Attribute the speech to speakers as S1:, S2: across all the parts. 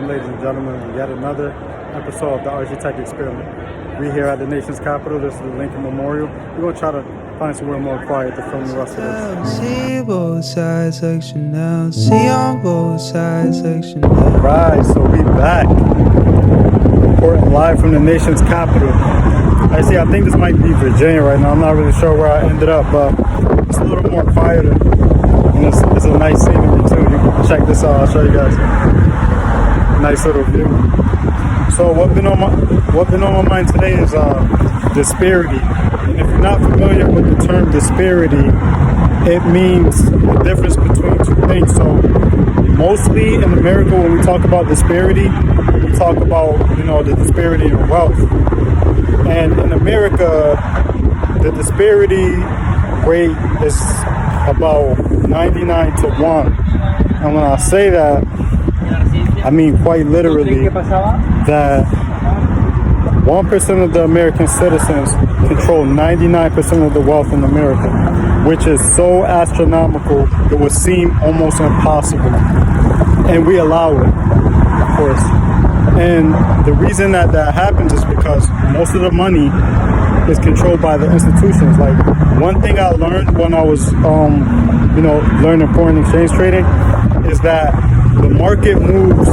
S1: Welcome, ladies and gentlemen, to yet another episode of the Archie Experiment. We're here at the nation's capital. This is the Lincoln Memorial. We're going to try to find somewhere more quiet to film the rest of this.
S2: See both sides, section now. See on both sides, section now.
S1: Right, so we back. Reporting live from the nation's capital. I think this might be Virginia right now. I'm not really sure where I ended up, but it's a little more quieter. And it's a nice scenery too. You can check this out. I'll show you guys. Nice little view. So what's been on my mind today is disparity. And if you're not familiar with the term disparity, it means the difference between two things. So mostly in America, when we talk about disparity, we talk about the disparity in wealth. And in America, the disparity rate is about 99 to 1. And when I say that, I mean quite literally that 1% of the American citizens control 99% of the wealth in America, which is so astronomical it would seem almost impossible. And we allow it, of course. And the reason that happens is because most of the money is controlled by the institutions. Like, one thing I learned when I was, learning foreign exchange trading is that the market moves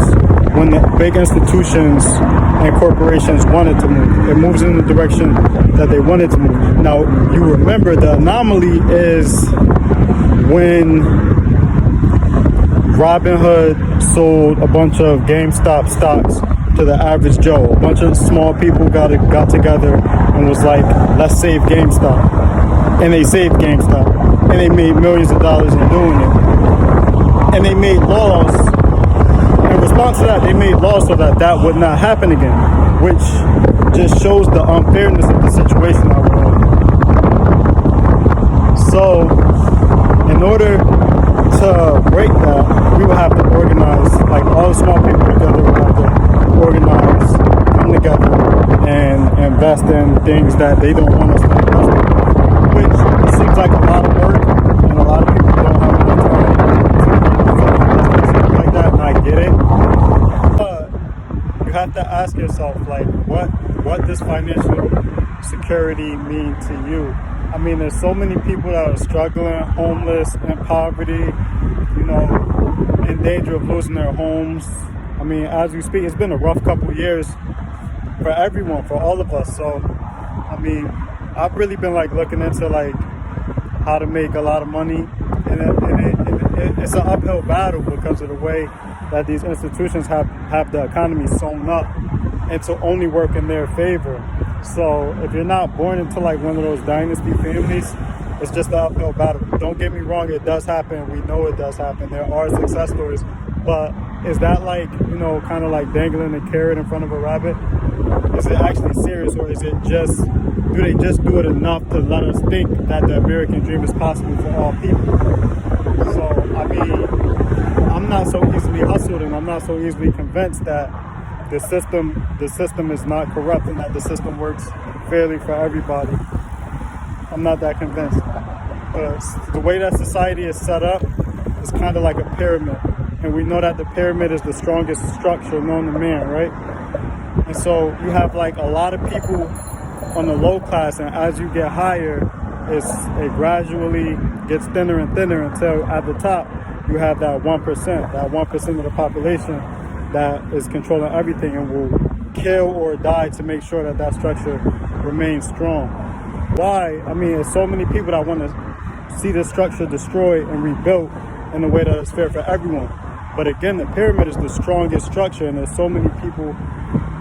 S1: when the big institutions and corporations want it to move. It moves in the direction that they want it to move. Now, you remember the anomaly is when Robinhood sold a bunch of GameStop stocks to the average Joe. A bunch of small people got together and was like, let's save GameStop. And they saved GameStop. And they made millions of dollars in doing it. And they made laws. In response to that, they made laws so that that would not happen again, which just shows the unfairness of the situation that we're in. So, in order to break that, we would have to organize, like all the small people together would have to organize, come together, and invest in things that they don't want us to invest in, which seems like a lot of work, and a lot of people don't have enough time to invest in something like that, and I get it. But you have to ask yourself, like, what does financial security mean to you? I mean, there's so many people that are struggling, homeless, in poverty, in danger of losing their homes. I mean, as we speak, it's been a rough couple of years for everyone, for all of us. So, I mean, I've really been looking into how to make a lot of money, and it's an uphill battle because of the way that these institutions have the economy sewn up and to only work in their favor. So if you're not born into one of those dynasty families, it's just an uphill battle. Don't get me wrong, it does happen. We know it does happen. There are success stories. But is that kind of like dangling a carrot in front of a rabbit? Is it actually serious, or is it do they just do it enough to let us think that the American dream is possible for all people? So, I mean, I'm not so easily hustled, and I'm not so easily convinced that the system is not corrupt and that the system works fairly for everybody. I'm not that convinced. The way that society is set up is kind of like a pyramid. And we know that the pyramid is the strongest structure known to man, right? And so you have a lot of people on the low class, and as you get higher, it gradually gets thinner and thinner until at the top you have that 1%, that 1% of the population that is controlling everything and will kill or die to make sure that structure remains strong. Why? I mean, there's so many people that want to see this structure destroyed and rebuilt in a way that is fair for everyone. But again, the pyramid is the strongest structure, and there's so many people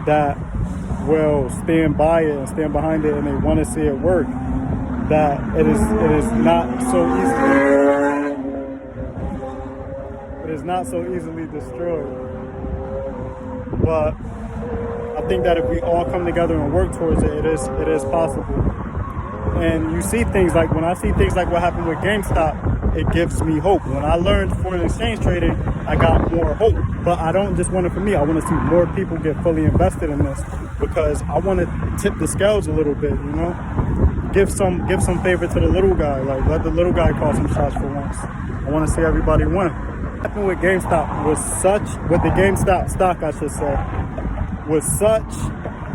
S1: that will stand by it and stand behind it, and they want to see it work, that it is not so easily destroyed. But I think that if we all come together and work towards it, it is possible. And you see things when I see things like what happened with GameStop, it gives me hope. When I learned foreign exchange trading, I got more hope. But I don't just want it for me. I want to see more people get fully invested in this, because I want to tip the scales a little bit, Give some favor to the little guy. Let the little guy call some shots for once. I want to see everybody win. happened with GameStop was such, with the GameStop stock, I should say, was such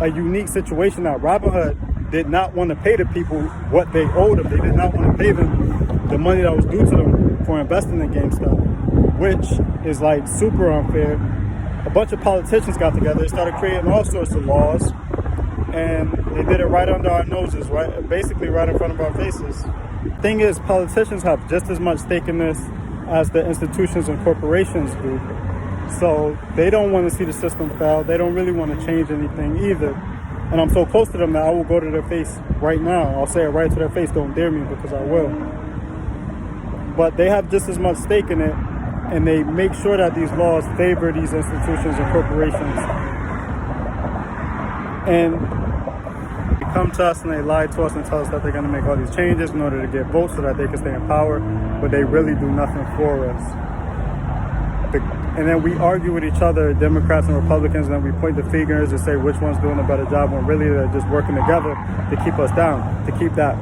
S1: a unique situation that Robinhood did not want to pay the people what they owed them. They did not want to pay them the money that was due to them for investing in GameStop, which is like super unfair. A bunch of politicians got together, they started creating all sorts of laws, and they did it right under our noses, right, basically right in front of our faces. Thing is, politicians have just as much stake in this as the institutions and corporations do. So they don't want to see the system fail. They don't really want to change anything either. And I'm so close to them that I will go to their face right now. I'll say it right to their face, don't dare me, because I will. But they have just as much stake in it, and they make sure that these laws favor these institutions and corporations. And they come to us and they lie to us and tell us that they're going to make all these changes in order to get votes so that they can stay in power, but they really do nothing for us. And then we argue with each other, Democrats and Republicans, and then we point the fingers and say which one's doing a better job, when really they're just working together to keep us down, to keep that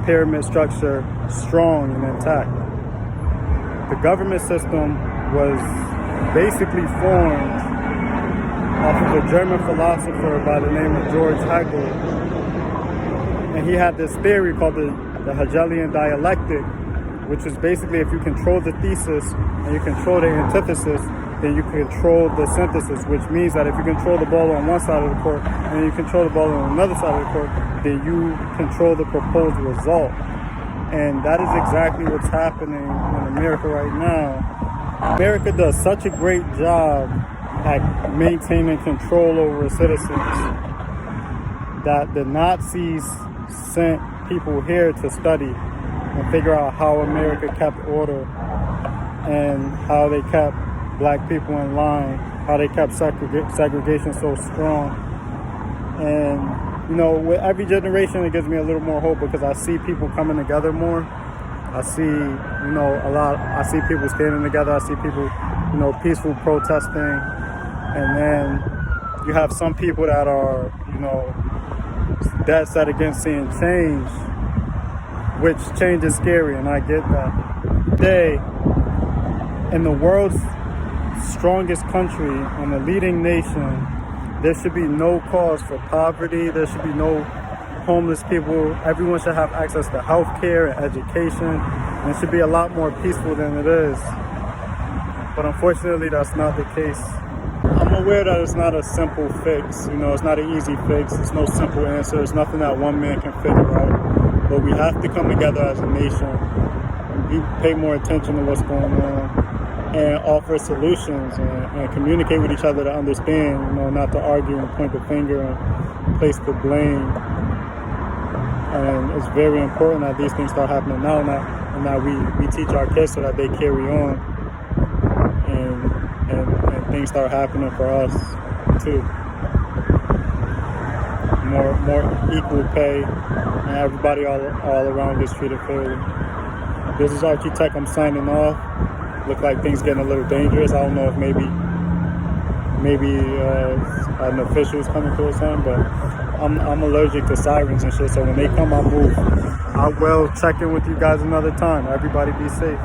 S1: pyramid structure strong and intact. The government system was basically formed off of a German philosopher by the name of George Hegel. And he had this theory called the Hegelian dialectic, which is basically if you control the thesis and you control the antithesis, then you control the synthesis, which means that if you control the ball on one side of the court and then you control the ball on another side of the court, then you control the proposed result. And that is exactly what's happening in America right now. America does such a great job at maintaining control over its citizens that the Nazis sent people here to study and figure out how America kept order and how they kept black people in line, how they kept segregation so strong. And, you know, with every generation, it gives me a little more hope because I see people coming together more. I see, you know, I see people standing together. I see people, you know, peaceful protesting. And then you have some people that are, you know, dead set against seeing change, which change is scary, and I get that. Today, in the world's strongest country and a leading nation, there should be no cause for poverty. There should be no homeless people. Everyone should have access to health care and education. And it should be a lot more peaceful than it is. But unfortunately, that's not the case. I'm aware that it's not a simple fix. You know, it's not an easy fix. There's no simple answer. There's nothing that one man can figure out. But we have to come together as a nation and pay more attention to what's going on and offer solutions and communicate with each other to understand, you know, not to argue and point the finger and place the blame. And it's very important that these things start happening now and that we teach our kids so that they carry on and things start happening for us too. More equal pay and everybody all around gets treated fairly. This is Archie Tech. I'm signing off. Look like things getting a little dangerous. I don't know if maybe an official is coming through or something, but I'm allergic to sirens and shit, so when they come, I move. I will check in with you guys another time. Everybody be safe.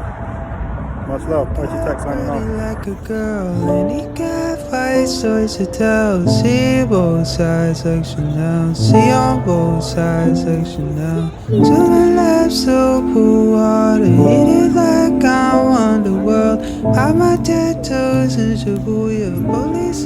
S1: Much love. Archie Tech signing off.
S2: Like a girl, and he got five stories to tell. See both sides, section down. See on both sides, section down. To the left, so cool water. Hit it like I won the world. Have my tattoos in Shibuya. Police